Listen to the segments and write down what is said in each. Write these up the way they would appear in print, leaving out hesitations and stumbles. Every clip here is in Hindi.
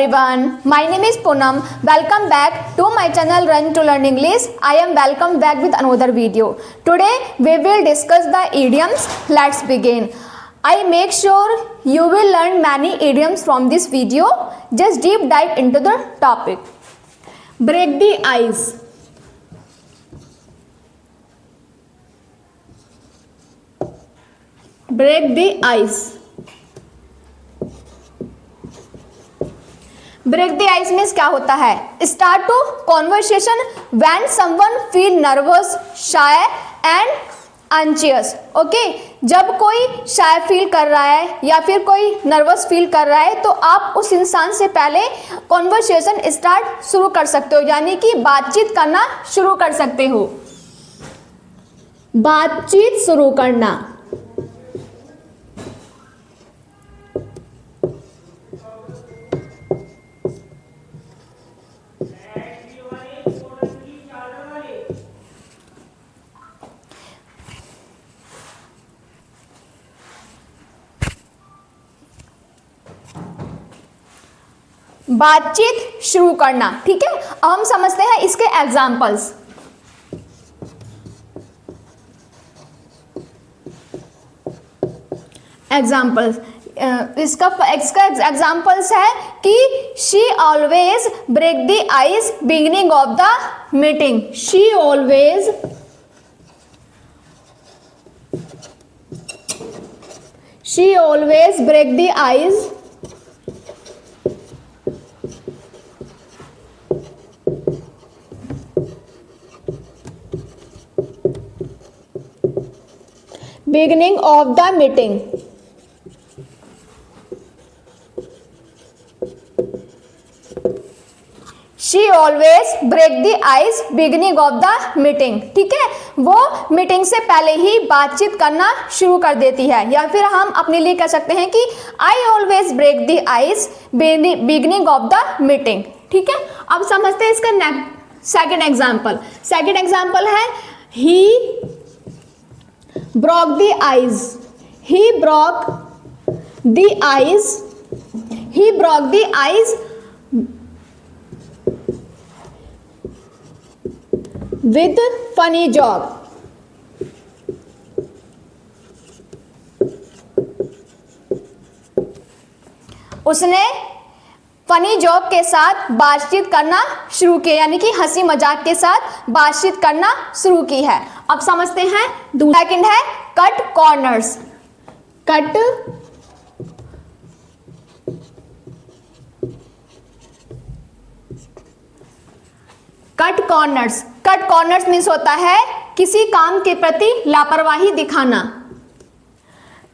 everyone, my name is Poonam. Welcome back to my channel Run to Learn English. I am welcome back with another video. Today we will discuss the idioms. Let's begin. I make sure you will learn many idioms from this video. Just deep dive into the topic. Break the ice. Break the ice. Break the ice means क्या होता है? Start to conversation when someone feel nervous, shy and anxious. Okay, जब कोई शाय फील कर रहा है या फिर कोई नर्वस फील कर रहा है तो आप उस इंसान से पहले कॉन्वर्सेशन स्टार्ट शुरू कर सकते हो, यानी कि बातचीत करना शुरू कर सकते हो. बातचीत शुरू करना. बातचीत शुरू करना. ठीक है, अब हम समझते हैं इसके एग्जाम्पल्स. एग्जाम्पल्स इसका एग्जाम्पल्स है कि she always break the ice beginning of the meeting. She always break the ice beginning of the meeting. She always break the ice beginning of the meeting. ठीक है, वो मीटिंग से पहले ही बातचीत करना शुरू कर देती है. या फिर हम अपने लिए कह सकते हैं कि I always break the ice beginning of the meeting. ठीक है, अब समझते हैं इसका सेकेंड एग्जाम्पल. सेकेंड एग्जाम्पल है he broke the ice. He broke the ice with funny joke. उसने फनी जोक के साथ बातचीत करना शुरू किया, यानी कि हंसी मजाक के साथ बातचीत करना शुरू की है. अब समझते हैं. सेकंड है cut corners. Cut corners means होता है किसी काम के प्रति लापरवाही दिखाना.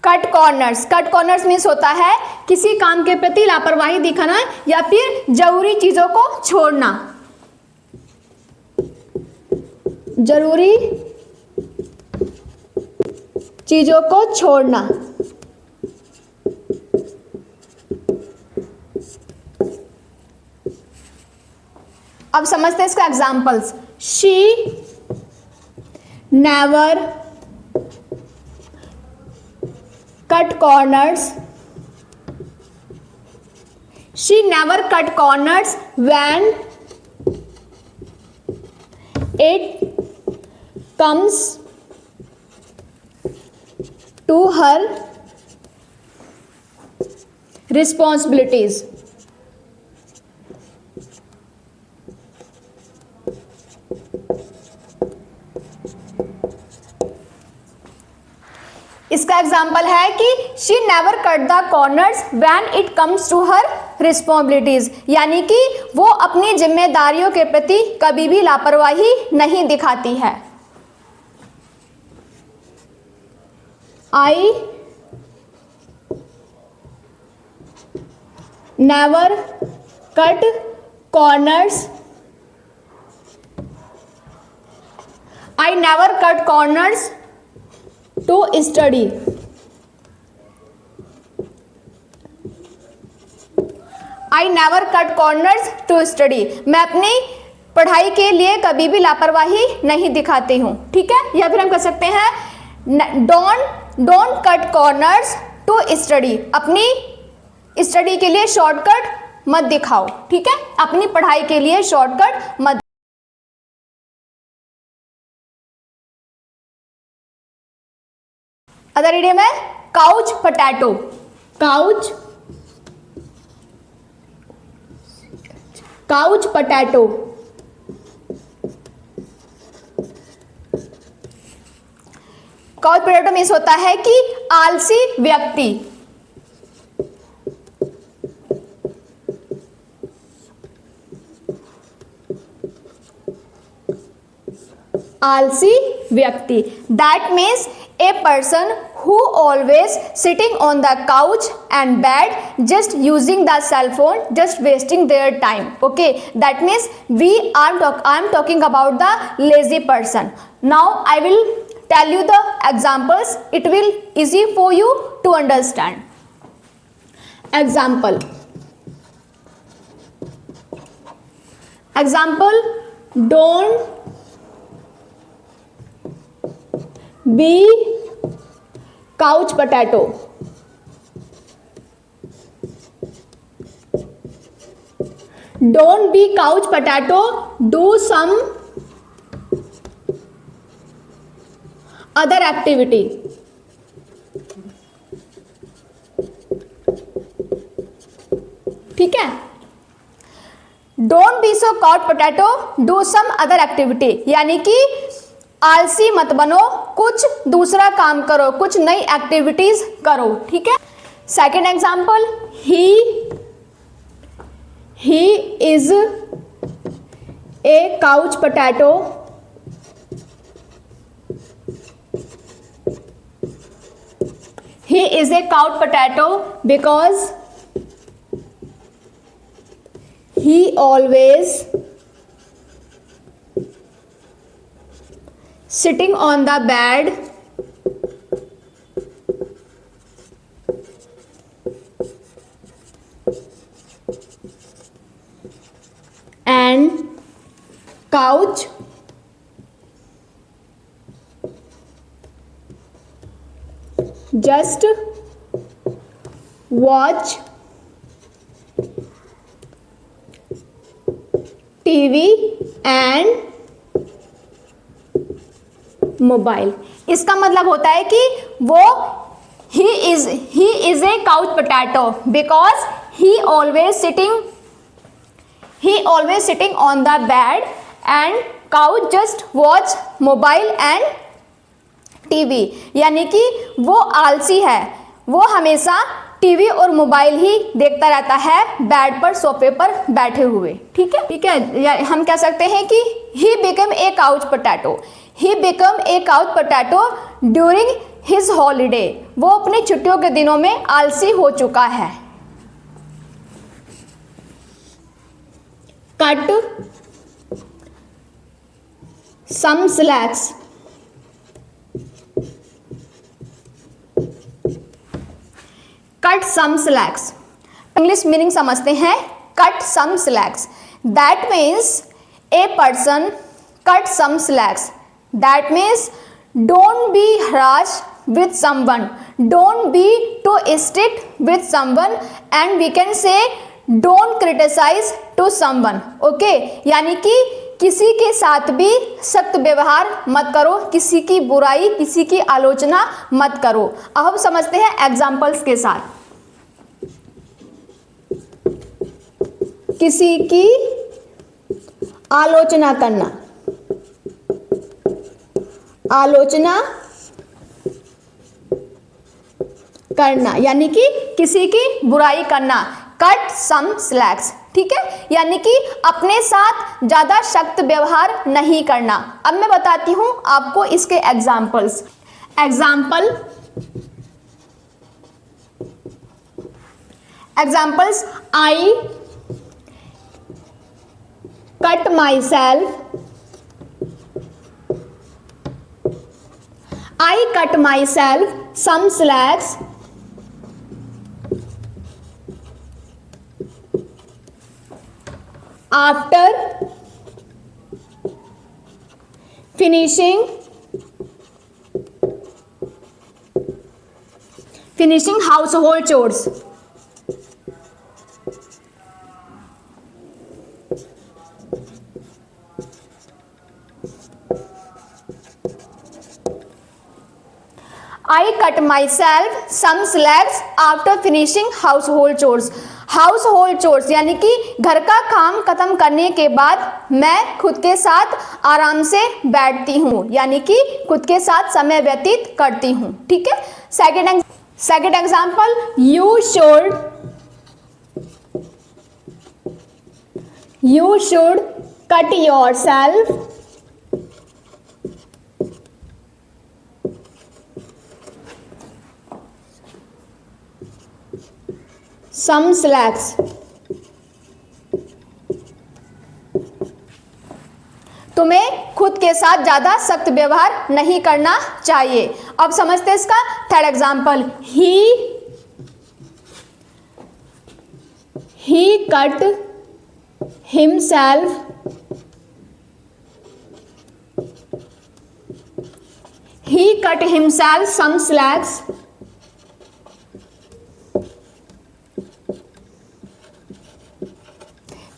कट कॉर्नर्स मीन्स होता है किसी काम के प्रति लापरवाही दिखाना या फिर जरूरी चीजों को छोड़ना. जरूरी चीजों को छोड़ना. अब समझते हैं इसका examples. She never cut corners. She never cut corners when it comes to her responsibilities. इसका एग्जाम्पल है कि she never cut the corners when it comes to her responsibilities, यानी कि वो अपनी जिम्मेदारियों के प्रति कभी भी लापरवाही नहीं दिखाती है. I never cut corners to study. मैं अपनी पढ़ाई के लिए कभी भी लापरवाही नहीं दिखाती हूँ. ठीक है, या फिर हम कह सकते हैं don't cut corners to study. अपनी स्टडी के लिए शॉर्टकट मत दिखाओ, ठीक है, अपनी पढ़ाई के लिए शॉर्टकट मत। अदर इडियम है couch potato, couch potato. Couch potato means होता है कि आलसी व्यक्ति, आलसी व्यक्ति। That means a person who always sitting on the couch and bed just using the cell phone, just wasting their time. Okay, that means I am talking about the lazy person. Now I will tell you the examples, it will easy for you to understand. Example, don't be couch potato. Don't be couch potato, do some other activity. ठीक है, don't be so couch potato, do some other activity, यानी कि आलसी मत बनो, कुछ दूसरा काम करो, कुछ नई एक्टिविटीज करो, ठीक है। Second example, he is a couch potato, he is a couch potato because he always sitting on the bed and couch just watch TV and mobile. इसका मतलब होता है कि वो he is a couch potato because he always sitting on the bed and couch just watch mobile and TV, यानी कि वो आलसी है, वो हमेशा टीवी और मोबाइल ही देखता रहता है बेड पर, सोफे पर बैठे हुए, ठीक है। हम कह सकते हैं कि he become a couch potato, he become a couch potato during his holiday, वो अपने छुट्टियों के दिनों में आलसी हो चुका है। Cut some slacks, cut some slacks, English meaning समझते हैं। Cut some slacks, that means a person cut some slacks, that means don't be harsh with someone, don't be too strict with someone, and we can say don't criticize to someone. okay, यानी कि किसी के साथ भी सख्त व्यवहार मत करो, किसी की बुराई, किसी की आलोचना मत करो। अब हम समझते हैं एग्जाम्पल्स के साथ। किसी की आलोचना करना, आलोचना करना यानी कि किसी की बुराई करना, कट सम स्लैक्स, ठीक है, यानी कि अपने साथ ज्यादा सख्त व्यवहार नहीं करना। अब मैं बताती हूं आपको इसके examples. Examples, I cut myself, I cut myself some slacks after finishing household chores. I cut myself some slacks after finishing household chores. Household chores यानी कि घर का काम खत्म करने के बाद मैं खुद के साथ आराम से बैठती हूँ, यानी कि खुद के साथ समय व्यतीत करती हूँ। ठीक है। Second example, you should cut yourself some slacks। तुम्हें खुद के साथ ज्यादा सख्त व्यवहार नहीं करना चाहिए। अब समझते हैं इसका third example, he cut himself some slacks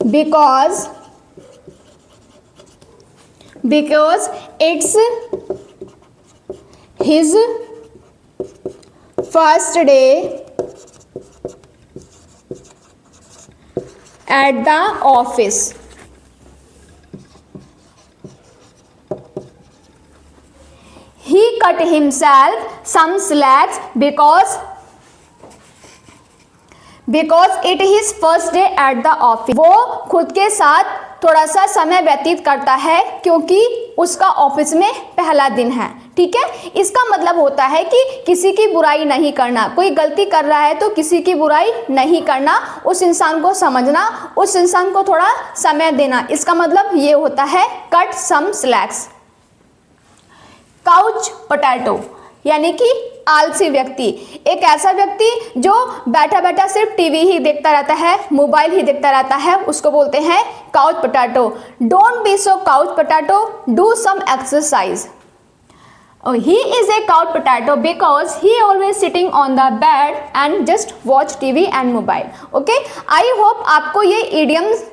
because it's his first day at the office। He cut himself some slacks because it is first day at the office। वो खुद के साथ थोड़ा सा समय व्यतीत करता है क्योंकि उसका ऑफिस में पहला दिन है। ठीक है। इसका मतलब होता है कि किसी की बुराई नहीं करना, कोई गलती कर रहा है तो किसी की बुराई नहीं करना, उस इंसान को समझना, उस इंसान को थोड़ा समय देना। इसका मतलब ये होता है cut some slacks. Couch potato यानी कि आलसी व्यक्ति, एक ऐसा व्यक्ति जो बैठा बैठा सिर्फ टीवी ही देखता रहता है, मोबाइल ही देखता रहता है, उसको बोलते हैं couch potato. Don't be so couch potato, do some exercise. He is a couch potato because he always sitting on the bed and just watch TV and mobile। Okay, I hope आपको ये idioms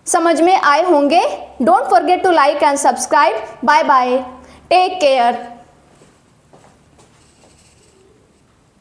समझ में आए होंगे। Don't forget to like and subscribe। Bye bye, take care।